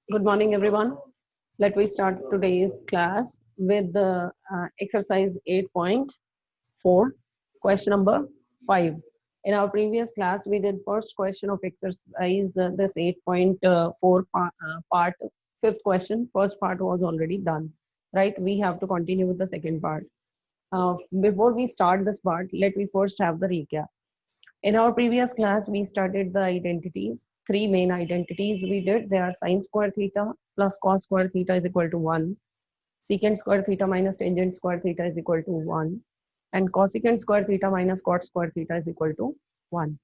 Good morning, everyone. Let me start today's class with the exercise 8.4, question number 5. In our previous class, we did first question of exercise, this 8.4 part, fifth question. First part was already done, right? We have to continue with the second part. Before we start this part, let me first have the recap. In our previous class, we studied the identities, three main identities we did. They are sine square theta plus cos square theta is equal to 1, secant square theta minus tangent square theta is equal to 1, and cosecant square theta minus cot square theta is equal to 1.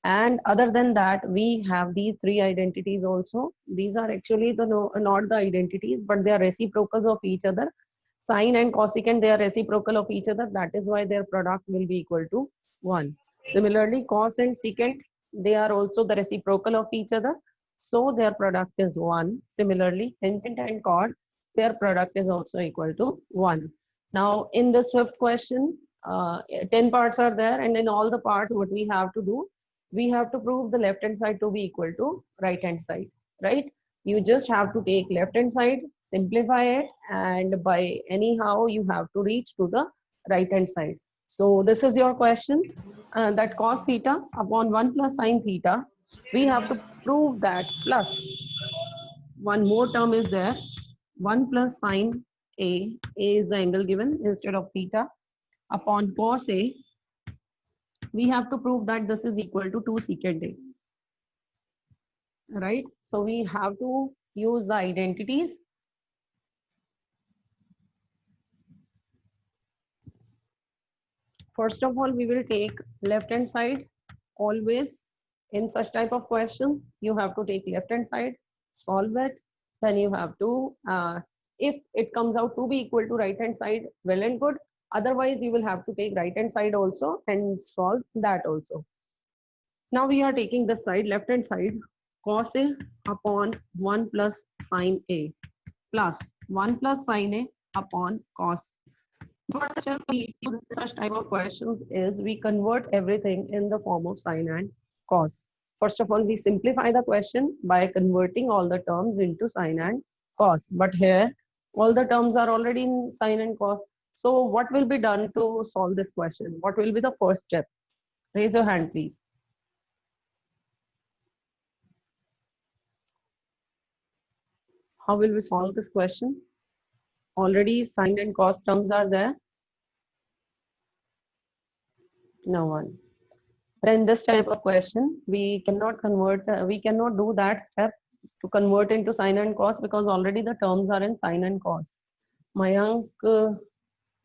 And other than that, we have these three identities also. These are actually not the identities, but they are reciprocals of each other. Sine and cosecant, they are reciprocal of each other. That is why their product will be equal to 1. Similarly, cos and secant, they are also the reciprocal of each other. So their product is 1. Similarly, tangent and cot, their product is also equal to 1. Now, in this fifth question, 10 parts are there, and in all the parts, what we have to do, we have to prove the left hand side to be equal to right hand side, right? You just have to take left hand side, simplify it, and by anyhow you have to reach to the right hand side. So this is your question, that cos theta upon 1 plus sine theta, we have to prove that plus one more term is there, 1 plus sine A is the angle given instead of theta, upon cos A, we have to prove that this is equal to 2 secant A, right? So we have to use the identities. First of all, we will take left hand side. Always in such type of questions, you have to take left hand side, solve it, then you have to, if it comes out to be equal to right hand side, well and good. Otherwise, you will have to take right hand side also and solve that also. Now we are taking this side, left hand side, cos A upon 1 plus sine A plus 1 plus sine A upon cos. What we use in such type of questions is we convert everything in the form of sine and cos. First of all, we simplify the question by converting all the terms into sine and cos. But here, all the terms are already in sine and cos. So what will be done to solve this question? What will be the first step? Raise your hand, please. How will we solve this question? Already sine and cos terms are there. No one. But in this type of question, we cannot convert, we cannot do that step to convert into sine and cos because already the terms are in sine and cos. Mayank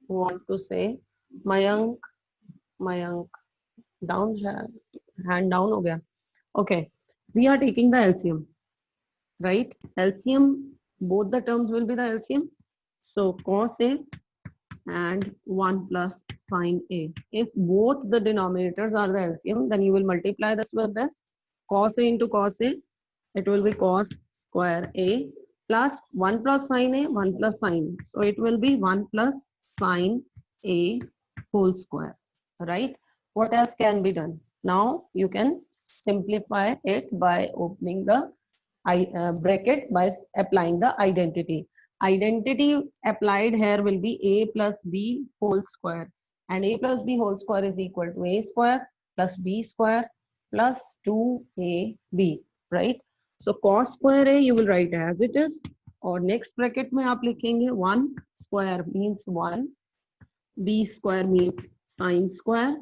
want to say, Mayank, down, hand down ho gaya. Okay, we are taking the LCM, right? LCM, both the terms will be the LCM. So cos A and 1 plus sine A. If both the denominators are the LCM, then you will multiply this with this. Cos A into cos A, it will be cos square A plus 1 plus sine A, 1 plus sine. So it will be 1 plus sine A whole square, right? What else can be done? Now you can simplify it by opening the bracket by applying the identity. Identity applied here will be a plus b whole square, and a plus b whole square is equal to a square plus b square plus 2ab, right? So cos square a you will write as it is, और next bracket में आप लिखेंगे 1 square means 1, b square means sine square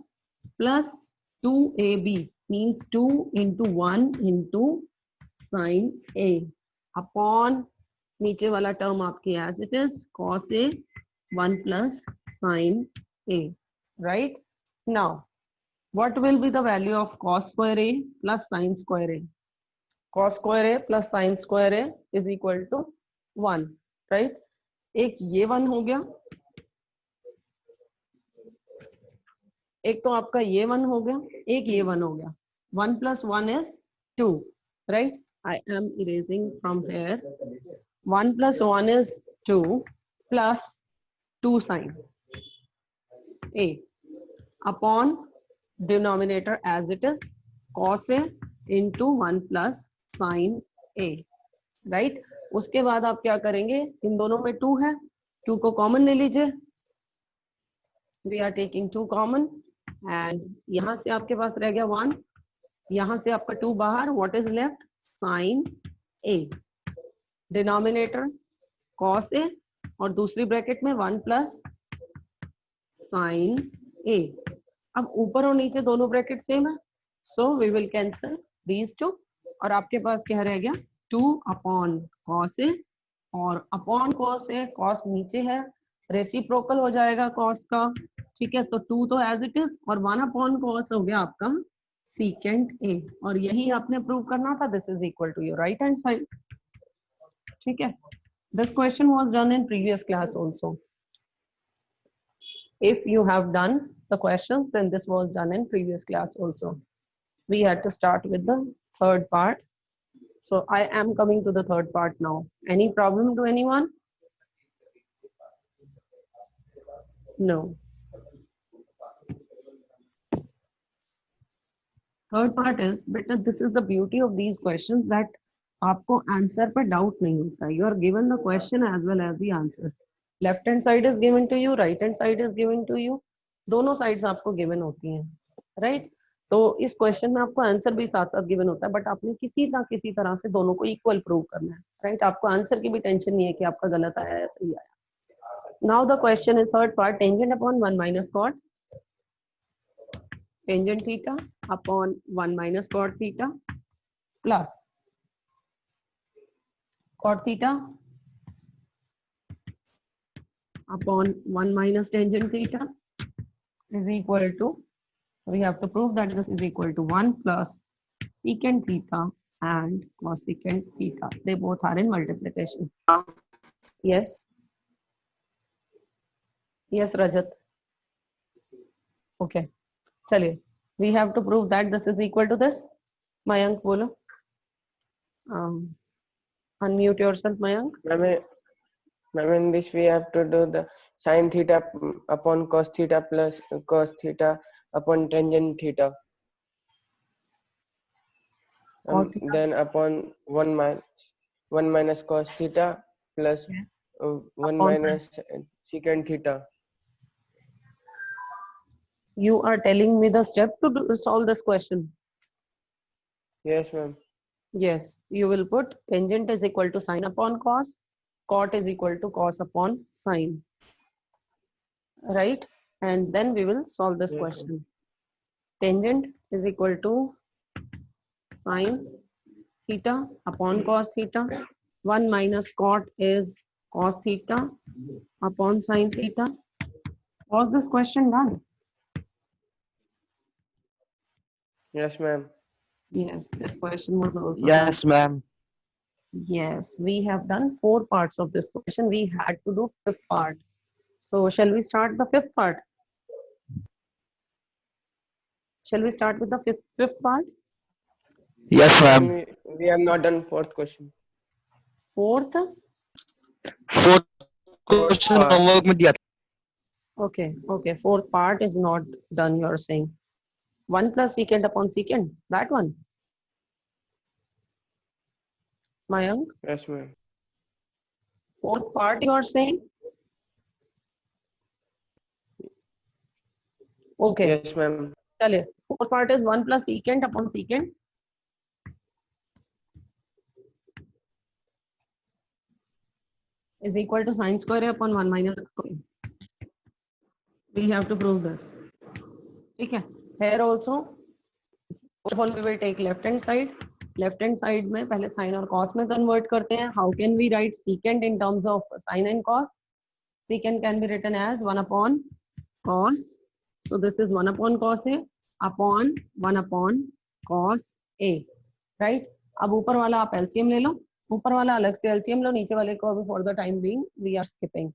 plus 2ab means 2 into 1 into sine a upon नीचे वाला term आपके as it is cos a 1 plus sine a, right? Now what will be the value of cos square a plus sine square a? Cos square a plus sine square a is equal to 1, right? एक ये 1 हो गया, एक तो आपका ये 1 हो गया, एक ये 1 हो गया. 1 plus 1 is 2, right? I am erasing from here. 1 plus 1 is 2 plus 2 sine A upon denominator as it is cos A into 1 plus sine A, right. उसके बाद आप क्या करेंगे, इन दोनों में 2 है, 2 को कॉमन ले लीजिए, we are taking 2 common, and यहां से आपके पास रह गया 1, यहां से आपका 2 बाहर, what is left, sine A, denominator cos A, और दूसरी ब्रैकेट में 1 प्लस साइन ए। अब ऊपर और नीचे दोनों ब्रैकेट सेम है, so we will cancel these two, और आपके पास क्या रह गया, 2 अपॉन कॉस ए, और अपॉन कॉस ए, कॉस नीचे है, रेसिप्रोकल हो जाएगा कॉस का, ठीक है। तो 2 तो एज इट इज, और 1 अपॉन कॉस हो गया आपका सीकेंट ए, और यही आपने प्रूव करना था, this is equal to your right hand side, ठीक है। This question was done in previous class also, if you have done the questions, then this was done in previous class also. We had to start with the third part, so I am coming to the third part now. Any problem to anyone? No. Third part is, beta, this is the beauty of these questions, that आपको answer पर doubt नहीं होता, you are given the question as well as the answer. Left hand side is given to you, right hand side is given to you, दोनों sides आपको given होती हैं, right. तो इस क्वेश्चन में आपको आंसर भी साथ साथ गिवन होता है, बट आपने किसी ना किसी तरह से दोनों को इक्वल प्रूव करना है, राइट। आपको आंसर की भी टेंशन नहीं है कि आपका गलत आया या सही आया। Now the question is third part, tangent upon 1 minus cot, tangent theta upon 1 minus cot theta plus cot theta upon 1 minus tangent theta is equal to, we have to prove that this is equal to 1 plus secant theta and cosecant theta. They both are in multiplication. Yes. Yes, Rajat. Okay. चलिए, we have to prove that this is equal to this. Mayank बोलो. Unmute yourself, Mayank. Ma'am, in this we have to do the sin theta upon cos theta plus cos theta upon tangent theta. Then upon 1 minus cos theta plus Yes. 1 Upon minus secant theta. You are telling me the step to solve this question. Yes, ma'am. Yes, you will put tangent is equal to sine upon cos, cot is equal to cos upon sine, right? And then we will solve this Yes, question. Tangent is equal to sine theta upon cos theta. 1 minus cot is cos theta upon sine theta. Was this question done? yes, ma'am. Yes, this question was also Yes, done. ma'am. Yes, we have done 4 parts of this question. We had to do 5th part. So shall we start the 5th part? Shall we start with the fifth part? Yes, ma'am. We have not done fourth question. Fourth? Fourth question part. homework में दिया था. Okay, okay. Fourth part is not done, you're saying. 1 plus secant upon secant, that one? Mayank? Yes, ma'am. Fourth part you are saying? Okay. Yes, ma'am. चलिए, fourth part is 1 plus secant upon secant. Is equal to sine square upon 1 minus cosine. We have to prove this. ठीक है. Here also, first of all we will take left hand side. Left hand side में पहले sin और cos में convert करते हैं. How can we write secant in terms of sin and cos? Secant can be written as 1 upon cos. So this is 1 upon cos A upon 1 upon cos A, right? अब ऊपर वाला आप LCM ले लो, ऊपर वाला अलग से LCM लो, नीचे वाले को अभी for the time being we are skipping.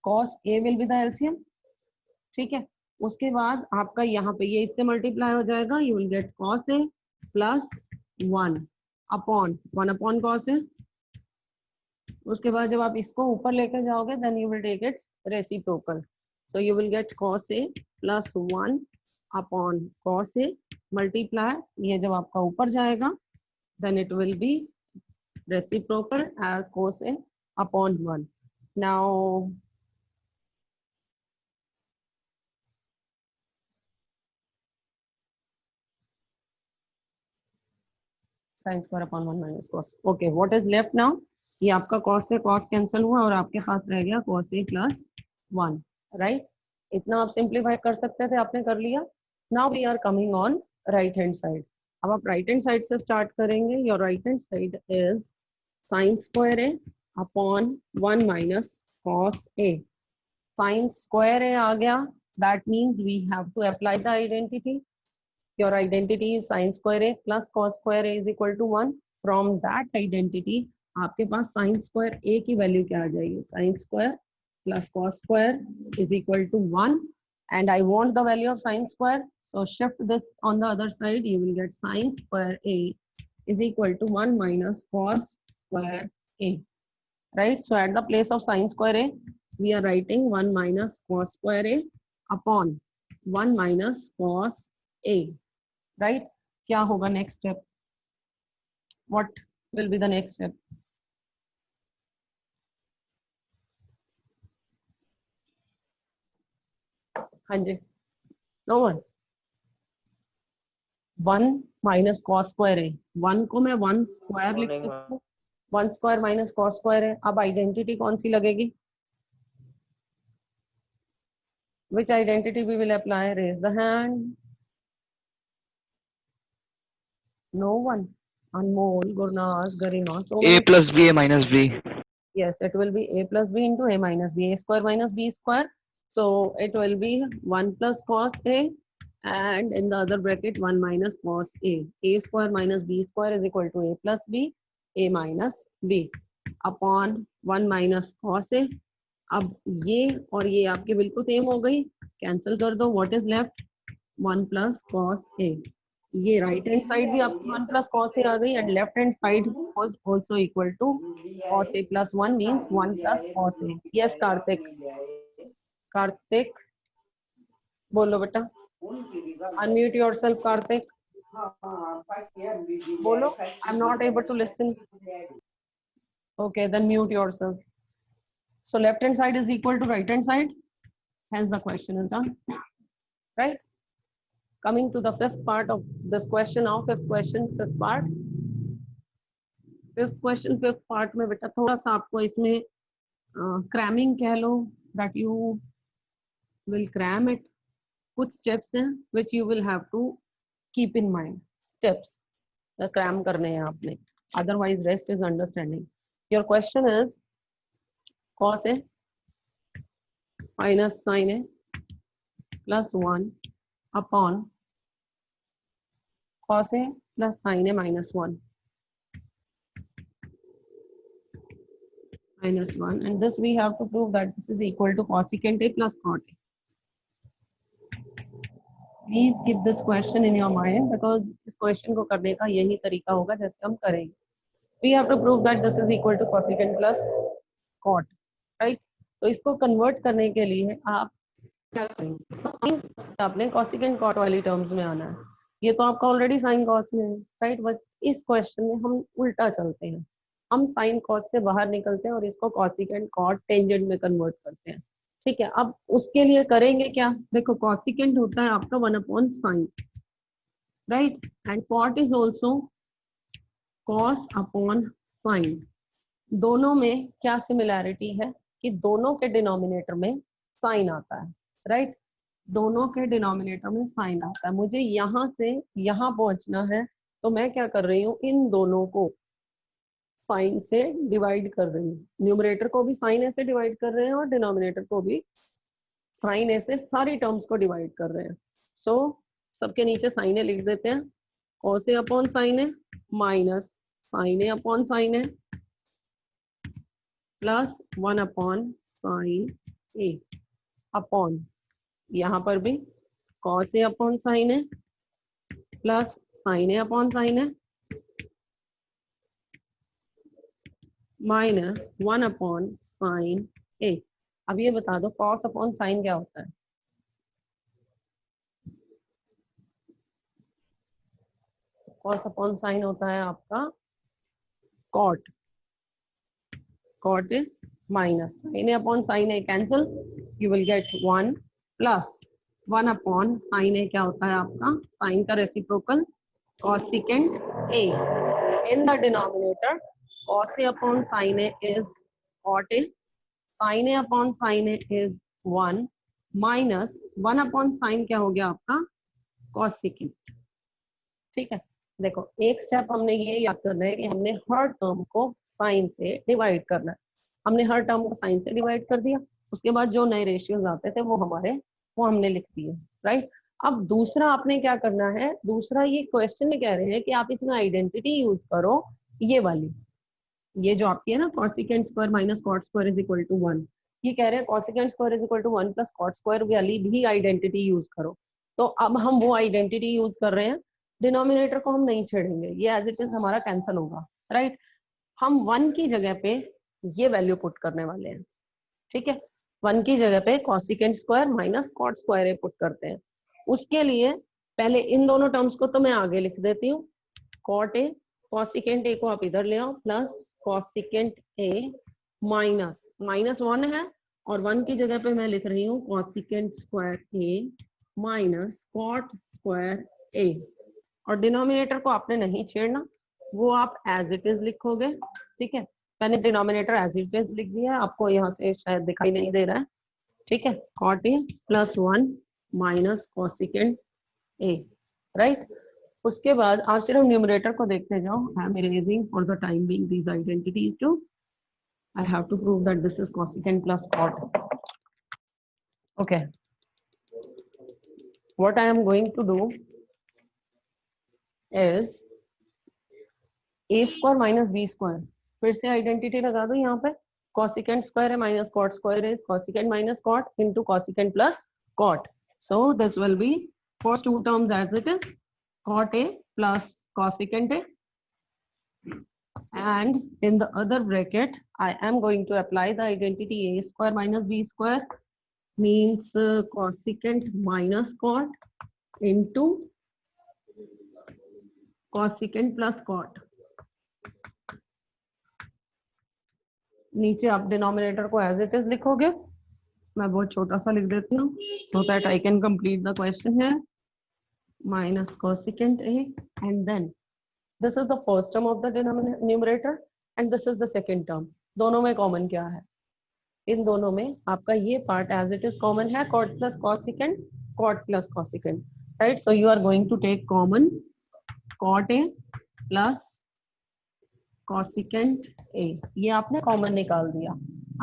Cos A will be the LCM, ठीक है. उसके बाद आपका यहाँ पे ये इससे मल्टीप्लाई हो जाएगा, you will get cos A plus 1 upon 1 upon cos A. उसके बाद जब आप इसको ऊपर लेकर जाओगे then you will take its reciprocal. So you will get cos A plus 1 upon cos A multiply, ये जब आपका ऊपर जाएगा then it will be reciprocal as cos A upon 1. Now sin square upon 1 minus cos. Okay, what is left now? ये आपका cos से cos cancel हुआ और आपके पास रह गया cos A plus 1, right? इतना आप सिंप्लीफाई कर सकते थे, आपने कर लिया. Now we are coming on right hand side. अब आप right hand side से start करेंगे. Your right hand side is sin square A upon 1 minus cos A. Sin square A आ गया. That means we have to apply the identity. Your identity is sin square A plus cos square A is equal to 1. From that identity, आपके पास sin square A की value क्या आ जाएगी? Sin square plus cos square is equal to 1. And I want the value of sin square. So shift this on the other side. You will get sin square A is equal to 1 minus cos square A. Right? So at the place of sin square A, we are writing 1 minus cos square A upon 1 minus cos A. Right? क्या होगा next step? What will be the next step? हाँ जी, no one. 1 minus cos square है. 1 को मैं 1 square लिख सकती हूँ. 1 square minus cos square है. अब identity कौन सी लगेगी? Which identity we will apply? Raise the hand. No one. Anmol, Gurnas, Garima. So A many. plus B, A minus B. Yes, it will be A plus B into A minus B. A square minus B square. So it will be 1 plus cos A, and in the other bracket 1 minus cos A. A square minus B square is equal to A plus B, A minus B upon 1 minus cos A. अब ये और ये आपके बिल्कुल same हो गई, cancel कर दो. What is left? 1 plus cos A. ये राइट हैंड साइड भी आपकी 1 प्लस कॉस ए आ गई, and left hand side was also equal to cos a plus 1 means 1 plus cos a. Yes, Karthik. Karthik, बोलो बेटा. Unmute yourself, Karthik. बोलो. I'm not able to listen. Okay, then mute yourself. So left hand side is equal to right hand side. Hence the question is done. Right? Coming to the fifth part of this question now. Fifth question, fifth part. Fifth question, fifth part में बेटा थोड़ा सा आपको इसमें cramming कह लो, that you will cram it. कुछ steps हैं which you will have to keep in mind. Steps cram करने हैं आपने. Otherwise rest is understanding. Your question is cos A minus sin A plus 1 upon cos A plus sin A minus 1. Minus 1, and this we have to prove that this is equal to cosecant A plus cot A. Please keep this question in your mind because इस question को करने का यही तरीका होगा जैसे हम करेंगे. We have to prove that this is equal to cosecant plus cot, right? तो इसको convert करने के लिए आप क्या करेंगे? आपने cosecant cot वाली terms में आना है. ये तो आपका already sin cos में है, right? बट इस question में हम उल्टा चलते हैं. हम साइन कॉस से बाहर निकलते हैं और इसको कॉसिकेंट कॉट टेंजेंट में कन्वर्ट करते हैं. ठीक है, अब उसके लिए करेंगे क्या? देखो कॉसिकेंट होता है आपका 1 upon sine, right, and cot is also cos upon sine. दोनों में क्या सिमिलैरिटी है कि दोनों के डिनोमिनेटर में साइन आता है, राइट? दोनों के डिनोमिनेटर में साइन आता है. मुझे यहां से यहां पहुंचना है तो मैं क्या कर रही हूँ, इन दोनों को साइन से डिवाइड कर रही हूँ. न्यूमरेटर को भी साइन ऐसे डिवाइड कर रहे हैं और डिनोमिनेटर को भी साइन ऐसे सारी टर्म्स को डिवाइड कर रहे हैं. सो सबके नीचे साइन ए लिख देते हैं. Cos A upon sine A minus sign A upon sine A plus 1 upon sign A upon यहाँ पर भी cos A upon sine A plus sine A upon sine A minus 1 upon sign ए. अब ये बता दो कॉस अपॉन साइन क्या होता है? कॉस अपॉन साइन होता है आपका cot, cot A minus sin A upon sin A cancel, you will get 1 plus 1 upon sin A क्या होता है आपका sin का reciprocal cosecant A. In the denominator cos A upon sin A is cot A, sin A upon sin A is 1 minus 1 upon sin क्या हो गया आपका cosecant. ठीक है, देखो एक स्टेप हमने ये याद करना है कि हमने हर टर्म को साइन से डिवाइड करना है. हमने हर टर्म को साइन से डिवाइड कर दिया, उसके बाद जो नए रेशियोज आते थे वो हमने लिख दिए. राइट, अब दूसरा आपने क्या करना है, दूसरा ये क्वेश्चन में कह रहे हैं कि आप इसमें आइडेंटिटी यूज करो, ये वाली, ये जो आपकी है ना cosecant square minus cot square is equal to 1, ये कह रहे हैं cosecant square is equal to 1 plus cot square वाली भी आइडेंटिटी यूज करो. तो अब हम वो आइडेंटिटी यूज कर रहे हैं, डिनोमिनेटर को हम नहीं छेड़ेंगे, ये एज इट इज हमारा कैंसिल होगा. राइट, हम 1 की जगह पे ये वैल्यू पुट करने वाले हैं. ठीक है, 1 की जगह पे cosecant square minus cot square put करते हैं. उसके लिए पहले इन दोनों टर्म्स को तो मैं आगे लिख देती हूँ, कॉट ए, कॉसिकेंट ए को आप इधर ले आओ, प्लस कॉसिकेंट ए माइनस माइनस 1 है और 1 की जगह पे मैं लिख रही हूँ कॉसिकेंट स्क्वायर ए माइनस कॉट स्क्वायर ए. और डिनोमिनेटर को आपने नहीं छेड़ना, वो आप एज इट इज लिखोगे. ठीक है, मैंने डिनोमिनेटर एज इट इज लिख दिया है, आपको यहाँ से शायद दिखाई नहीं दे रहा है. ठीक है, cot A plus 1 minus cosecant A. Right, उसके बाद आप सिर्फ न्यूमरेटर को देखते जाओ. I am erasing for the time being these identities two, I have to prove that this is cosecant plus cot. Okay, what I am going to do is a square minus B square. फिर से identity लगा दो यहाँ पे, cosecant square है minus cot square is cosecant minus cot into cosecant plus cot. So this will be first two terms as it is cot A plus cosecant A, and in the other bracket I am going to apply the identity a square minus b square means cosecant minus cot into cosecant plus cot. नीचे आप denominator को as it is लिखोगे, मैं बहुत छोटा सा लिख देती हूँ so that I can complete the question here. Minus cosecant a and then this is the first term of the numerator and this is the second term. दोनों में कॉमन क्या है, इन दोनों में आपका ये part as it is common है, cot plus cosecant, cot plus cosecant. Right, so you are going to take common cot a plus cosecant a, ये आपने कॉमन निकाल दिया.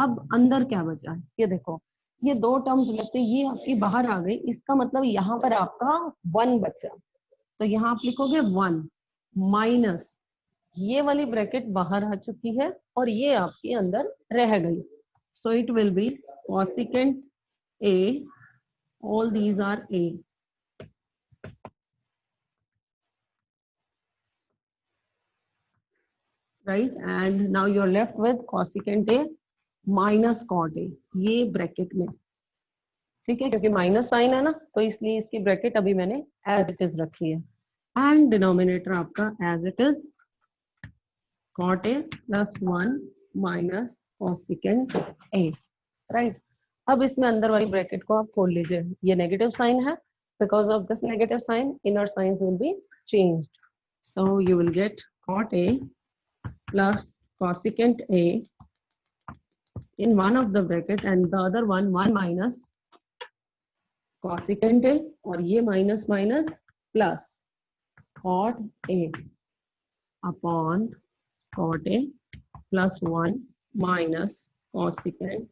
अब अंदर क्या बचा है, ये देखो, ये दो टर्म्स में से ये आपकी बाहर आ गई, इसका मतलब यहाँ पर आपका 1 बचा. तो यहाँ आप लिखोगे 1 माइनस ये वाली ब्रैकेट बाहर आ चुकी है और ये आपके अंदर रह गई. So it will be cosecant a, all these are a. Right, and now you are left with cosecant a minus cot a, ये ब्रैकेट में. ठीक है, क्योंकि माइनस साइन है ना, तो इसलिए इसकी ब्रैकेट अभी मैंने एज इट इज रखी है. एंड डिनोमिनेटर आपका as it is cot a plus 1 minus cosecant a. Right, अब इसमें अंदर वाली ब्रैकेट को आप खोल लीजिए, ये नेगेटिव साइन है, because of this negative sign inner signs will be changed. So you will get cot a plus cosecant a in one of the bracket and the other one 1 minus cosecant a, और ये minus minus plus cot a upon cot a plus 1 minus cosecant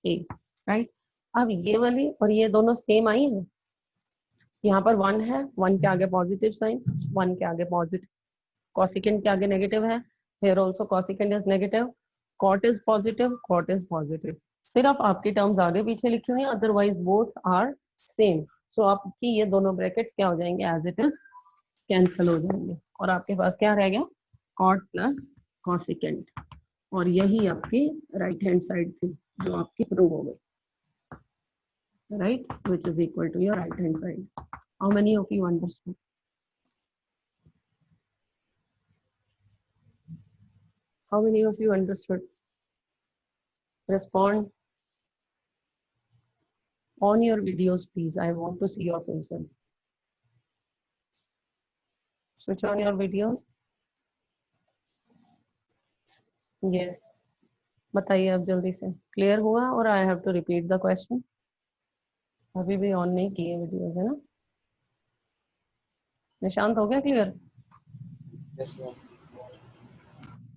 a. Right, अब ये वाली और ये दोनों same आई है, यहाँ पर 1 है, 1 के आगे पॉजिटिव साइन, 1 के आगे पॉजिटिव, cosecant के आगे नेगेटिव है, here also cosecant is negative, cot is positive, cot is positive. सिर्फ आपकी टर्म्स आगे पीछे लिखी हुई हैं, अदरवाइज बोथ आर सेम. सो आपकी ये दोनों ब्रैकेट्स क्या हो जाएंगे, एज इट इज कैंसिल हो जाएंगे और आपके पास क्या रह गया, cot प्लस cosecant. और यही आपकी राइट हैंड साइड थी जो आपकी प्रूव हो गई. Right, which is equal to your right hand side. How many of you understood? How many of you understood? respond on your videos, please. I want to see your faces. Switch on your videos. Yes. बताइए अब जल्दी से, clear हुआ? और I have to repeat the question? अभी भी on नहीं किए वीडियोस, है ना? निशांत, हो गया क्लियर? Yes, ma'am.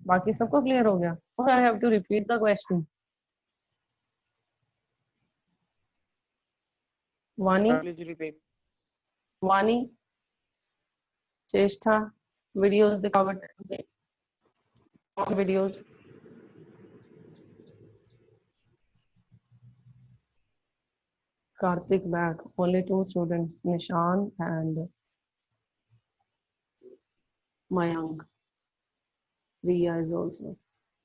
बाकी सबको क्लियर हो गया? और I have to repeat the question? Vani, Please repeat. Vani, Cheshta, videos दिखाओ, videos. Karthik back, only 2 students, Nishan and Mayank. Riya is also.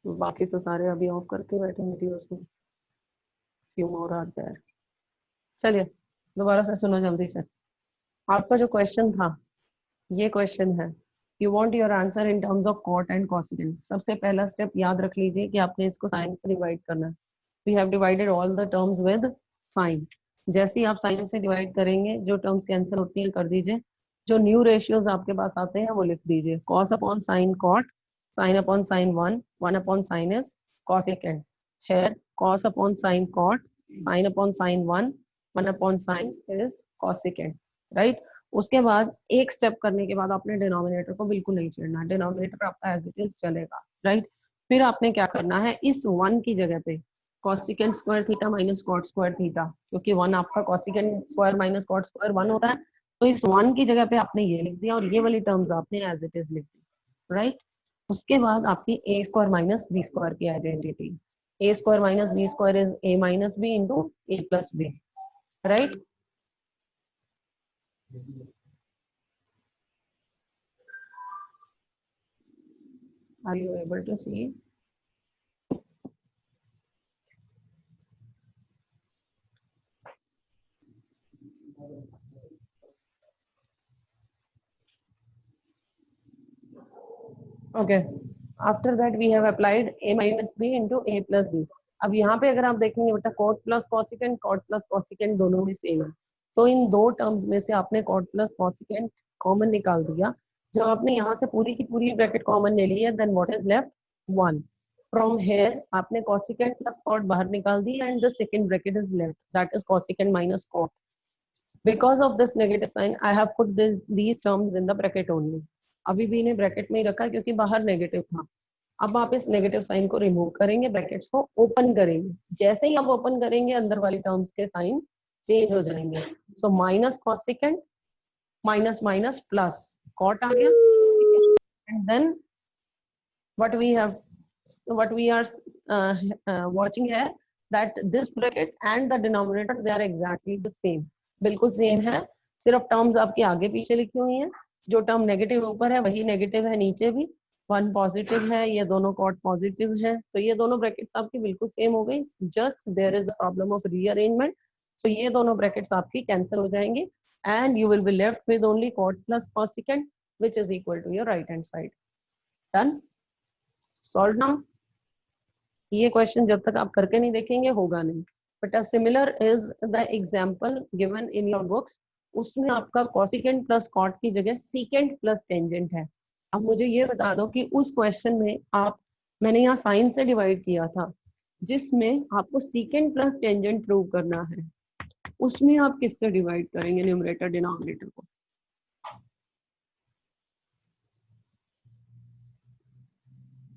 बाकी तो सारे अभी ऑफ करके बैठे वीडियोस में। Few more are there. चलिए दोबारा से सुनो जल्दी से। आपका जो क्वेश्चन था, ये क्वेश्चन है, you want your answer in terms of cot and cosecant. सबसे पहला स्टेप याद रख लीजिए कि आपने इसको साइन से डिवाइड करना है। We have divided all the terms with sine. जैसे ही आप साइन से डिवाइड करेंगे, जो टर्म्स कैंसिल होती हैं कर दीजिए। जो न्यू रेशियोज आपके पास आते हैं वो लिख दीजिए। Cos upon sine cot, sine upon sine 1, 1 upon sine is cosecant. Here cos upon sine cot, sine upon sine 1, 1 upon sine is cosecant, right. उसके बाद एक स्टेप करने के बाद आपने डिनोमिनेटर को बिल्कुल नहीं छेड़ना, डिनोमिनेटर आपका एज इट इज चलेगा, राइट। फिर आपने क्या करना है, इस 1 की जगह पे cosecant square theta minus cot square theta, क्योंकि 1 आपका cosecant square minus cot square 1 होता है, तो इस 1 की जगह पे आपने ये लिख दिया और ये वाली टर्म्स आपने एज इट इज लिख दी, राइट। उसके बाद आपकी A square minus B square की identity, A square minus B square is A minus B into A plus B, right. Are you able to see? Okay. After that we have applied a minus b into a plus b. अब यहाँ पे अगर आप देखेंगे बेटा, cot plus cosecant दोनों में same है, तो इन दो टर्म्स में से आपने कॉट प्लस कॉसिकेंट कॉमन निकाल दिया। जब आपने यहाँ से पूरी की पूरी ब्रैकेट कॉमन ले ली है, then what is left 1। From here आपने कॉसिकेंट प्लस कॉट बाहर निकाल दी and the second bracket is left, that is cosecant minus cot. Because of this negative sign, I have put these terms in the bracket only. अभी भी इन्हें bracket में ही रखा क्योंकि बाहर नेगेटिव था। अब आप इस नेगेटिव साइन को रिमूव करेंगे, ब्रैकेट्स को ओपन करेंगे। जैसे ही आप ओपन करेंगे, अंदर वाली टर्म्स के साइन चेंज हो जाएंगे। So minus cosecant minus minus plus cot आ गया, and then what we are watching here, that this bracket and the denominator, they are exactly the same, बिल्कुल सेम है। सिर्फ टर्म्स आपके आगे पीछे लिखी हुई हैं। जो टर्म नेगेटिव ऊपर है वही नेगेटिव है नीचे भी। 1 पॉजिटिव है, ये दोनों कॉट पॉजिटिव है, तो ये दोनों ब्रैकेट्स आपकी बिल्कुल सेम हो गई। Just there is the problem of rearrangement. So ये दोनों ब्रैकेट्स आपकी कैंसिल हो जाएंगे and you will be left with only cot plus cosecant which is equal to your right hand side. Done, solve now. ये question जब तक आप करके नहीं देखेंगे होगा नहीं। But a similar is the example given in your books. उसमें आपका कॉसिकेंट प्लस कॉट की जगह सीकेंट प्लस टेंजेंट है। अब मुझे ये बता दो कि उस क्वेश्चन में मैंने यहाँ साइन से डिवाइड किया था, जिसमें आपको सीकेंट प्लस टेंजेंट प्रूव करना है, उसमें आप किससे डिवाइड करेंगे न्यूमरेटर डिनोमिनेटर को?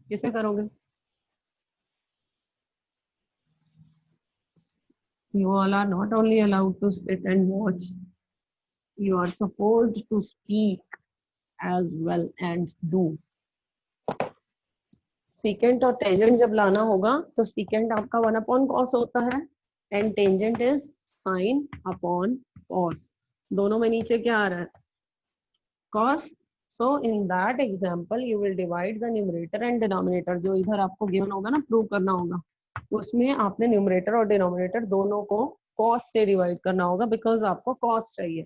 किसे करोगे? You all are not only allowed to sit and watch, you are supposed to speak as well and do. Secant और टेंजेंट जब लाना होगा तो सीकेंट आपका 1 अपॉन कॉस होता है and tangent is sine upon cos. दोनों में नीचे क्या आ रहा है? Cos. So in that example you will divide the numerator and denominator. जो इधर आपको गिवन होगा ना, प्रूव करना होगा, उसमें आपने न्यूमरेटर और डिनोमिनेटर दोनों को कॉस से डिवाइड करना होगा, बिकॉज आपको कॉस चाहिए,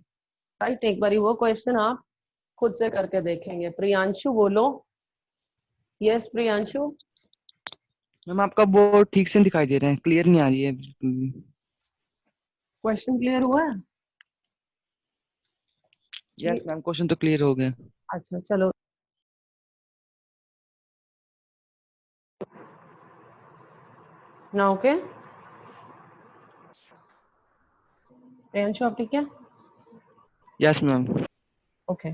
राइट। एक बारी वो क्वेश्चन आप खुद से करके देखेंगे। प्रियांशु बोलो। यस प्रियांशु। मैम आपका बोर्ड ठीक से नहीं दिखाई दे रहा है, क्लियर नहीं आ रही है बिल्कुल भी। क्वेश्चन क्लियर हुआ है? यस मैम, क्वेश्चन तो क्लियर हो गया। अच्छा चलो, ना ओके प्रियांशु आप ठीक है? Yes ma'am. ओके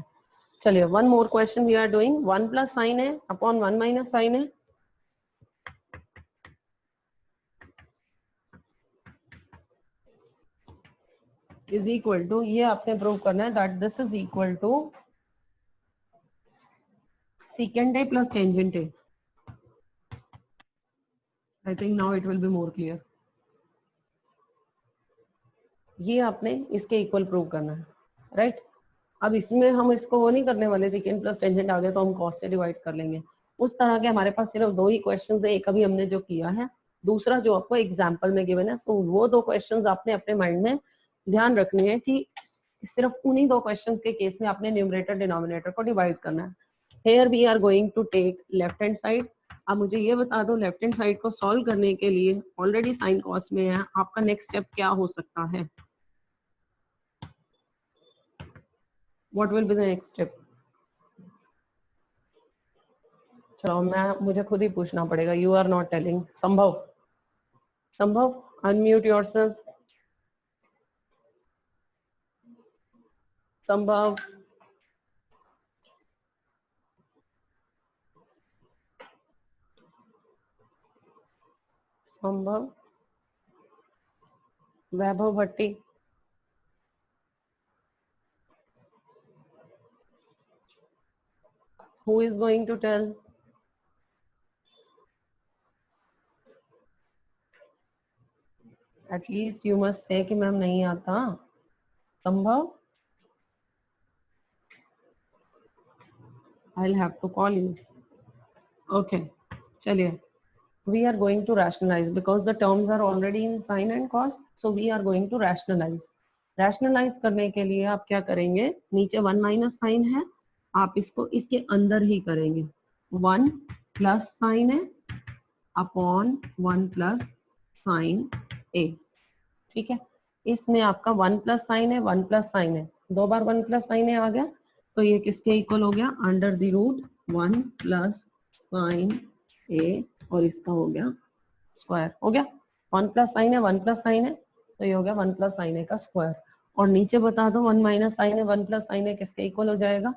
चलिए, one more question we are doing. 1 plus sine है अपॉन 1 माइनस साइन है, इज इक्वल टू, ये आपने प्रूव करना है that this is equal to secant A plus tangent A. I think now it will be more clear. ये आपने इसके equal prove करना है, राइट? अब इसमें हम इसको वो नहीं करने वाले, सेकेंड प्लस टेंजेंट आ गया तो हम कॉस से डिवाइड कर लेंगे। उस तरह के हमारे पास सिर्फ दो ही क्वेश्चंस है, एक अभी हमने जो किया है, दूसरा जो आपको एग्जाम्पल में गिवन है। सो वो दो क्वेश्चंस आपने अपने माइंड में ध्यान रखने हैं कि सिर्फ उन्हीं दो क्वेश्चंस के केस में आपने न्यूमरेटर डिनोमिनेटर को डिवाइड करना है। Here we are going to take left hand side. अब मुझे ये बता दो, लेफ्ट हैंड साइड को सॉल्व करने के लिए ऑलरेडी साइन कॉस में है, आपका नेक्स्ट स्टेप क्या हो सकता है? What will be the next step? चलो मुझे खुद ही पूछना पड़ेगा, यू आर नॉट टेलिंग। संभव, संभव अनम्यूट योरसेल्फ। संभव, संभव, वैभव भट्टी, who is going to tell? At least you must say कि मैम नहीं आता। संभव, I'll have to call you. Okay, चलिए, we are going to rationalize because the terms are already in sin and cos, so we are going to rationalize. rationalize करने के लिए आप क्या करेंगे, नीचे 1 माइनस साइन है, आप इसको इसके अंदर ही करेंगे। 1 प्लस साइन है अपॉन 1 प्लस साइन ए, ठीक है? इसमें आपका 1 प्लस साइन है, 1 प्लस साइन है, दो बार 1 प्लस साइन है आ गया, तो ये किसके इक्वल हो गया? Under the root 1 plus sine A, और इसका हो गया स्क्वायर, हो गया। 1 प्लस साइन है, 1 प्लस साइन है, तो ये हो गया 1 प्लस साइन ए का स्क्वायर। और नीचे बता दो 1 माइनस साइन है, 1 प्लस साइन है किसके इक्वल हो जाएगा?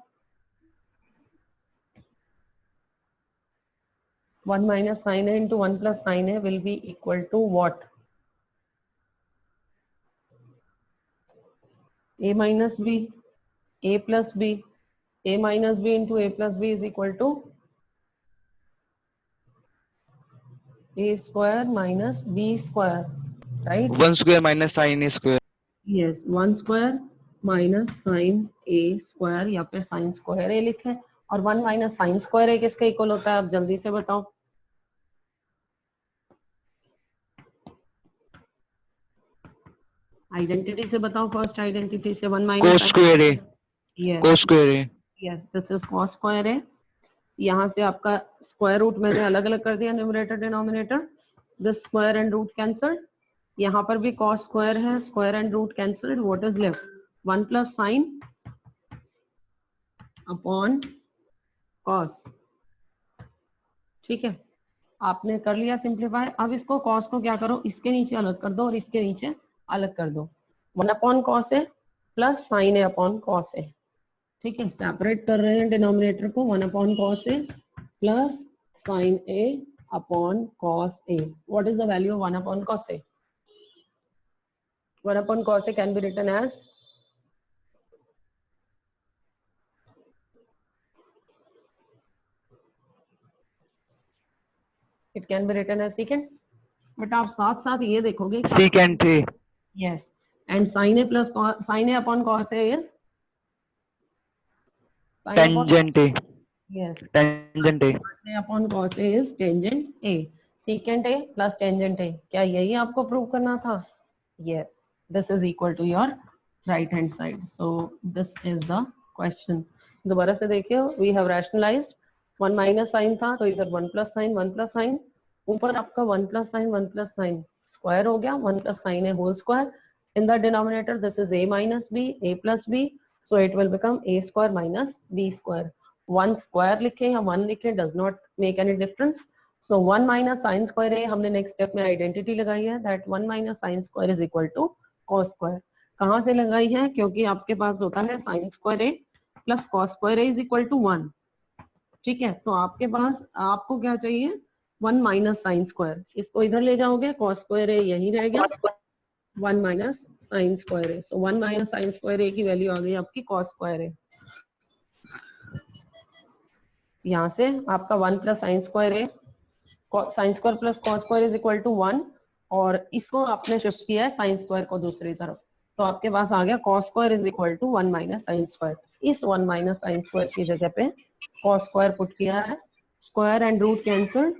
1 माइनस साइन है इंटू 1 प्लस साइन है will be equal to what? a minus b, a plus b, a minus b into a plus b is equal to a square minus b square, right? 1 square minus sin a square। yes, 1 square minus sin a square या फिर sin square a लिखे। और 1 minus sin square a किसके equal होता है? आप जल्दी से बताओ। आइडेंटिटी से बताओ, फर्स्ट आइडेंटिटी से। 1 minus cos square a, yes, cos square a। yes, this is cos square a। यहाँ से आपका स्क्वायर रूट मैंने अलग अलग कर दिया, numerator denominator, the square and root cancelled. यहाँ पर भी cos स्क्वायर है, square and root cancelled, what is left? 1 plus sine upon cos, ठीक है? आपने कर लिया सिंप्लीफाई। अब इसको cos को क्या करो, इसके नीचे अलग कर दो और इसके नीचे अलग कर दो। 1 अपॉन cos है प्लस साइन है अपॉन cos है, ठीक है? सेपरेट कर रहे हैं डिनोमिनेटर को। 1 upon cos A plus sine A upon cos A. What is the value of 1 upon cos A? 1 upon cos A can be written as secant, but आप साथ साथ ये देखोगे secant a। Yes, and sin A plus sin A upon cos A is tangent a। yes, tangent a। sin A upon cos A is tangent A, secant A plus tangent A। क्या यही आपको prove करना था? yes, this is equal to your right hand side, so this is the question। दोबारा से देखिए, we have rationalized 1 minus sine था तो इधर 1 प्लस साइन, 1 प्लस साइन, ऊपर आपका 1 प्लस साइन स्क्वायर हो गया, 1 प्लस साइन है whole square. In the denominator, this is a minus b, a plus b, so it will become a square minus b square. 1 square लिखें या 1 लिखें does not make any difference. So 1 minus sin square a हमने next step में identity लगाई है, that 1 minus sin square is equal to cos square. कहाँ से लगाई है? क्योंकि आपके पास होता है sin square a plus cos square a is equal to 1. ठीक है, तो आपके पास आपको क्या चाहिए? 1 minus sin square. इसको इधर ले जाओगे, cos square a यही रहेगा, 1 minus sin square a. So 1 minus sin square a की वैल्यू आ गई आपकी cos square a. यहाँ से आपका 1 plus sin square a, sin square plus cos square is equal to 1, और इसको आपने शिफ्ट किया है sin square को दूसरी तरफ, तो आपके पास आ गया cos square is equal to 1 minus sin square. इस 1 minus sin square की जगह पे cos square पुट किया है, square and root cancelled,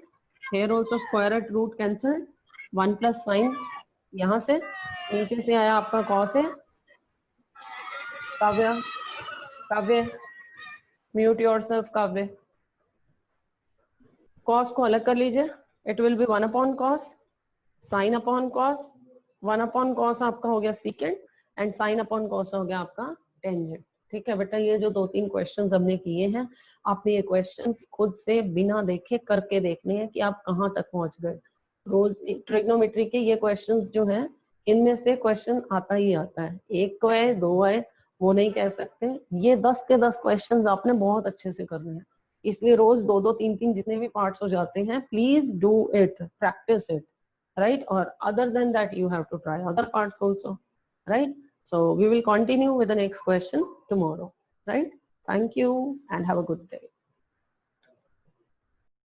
here also square and root cancelled, 1 plus sin, यहाँ से नीचे से आया आपका cos है. काव्य म्यूट योरसेल्फ काव्य. cos को अलग कर लीजिए, it will be 1 upon cos, sin upon cos, 1 upon cos आपका हो गया secant, and sin upon cos हो गया आपका tangent. ठीक है बेटा, ये जो 2-3 क्वेश्चंस हमने किए हैं, आपने ये क्वेश्चंस खुद से बिना देखे करके देखने हैं कि आप कहाँ तक पहुंच गए. रोज ट्रिग्नोमेट्री के ये क्वेश्चंस जो हैं, इनमें से क्वेश्चन आता ही आता है, 1 को है 2 है वो नहीं कह सकते. ये 10 के 10 क्वेश्चंस आपने बहुत अच्छे से करने हैं, इसलिए रोज 2-2 3-3 जितने भी पार्ट्स हो जाते हैं, please do it, practice it, right? Or other than that, you have to try other parts also, right? So we will continue with the next question tomorrow, right? Thank you and have a good day.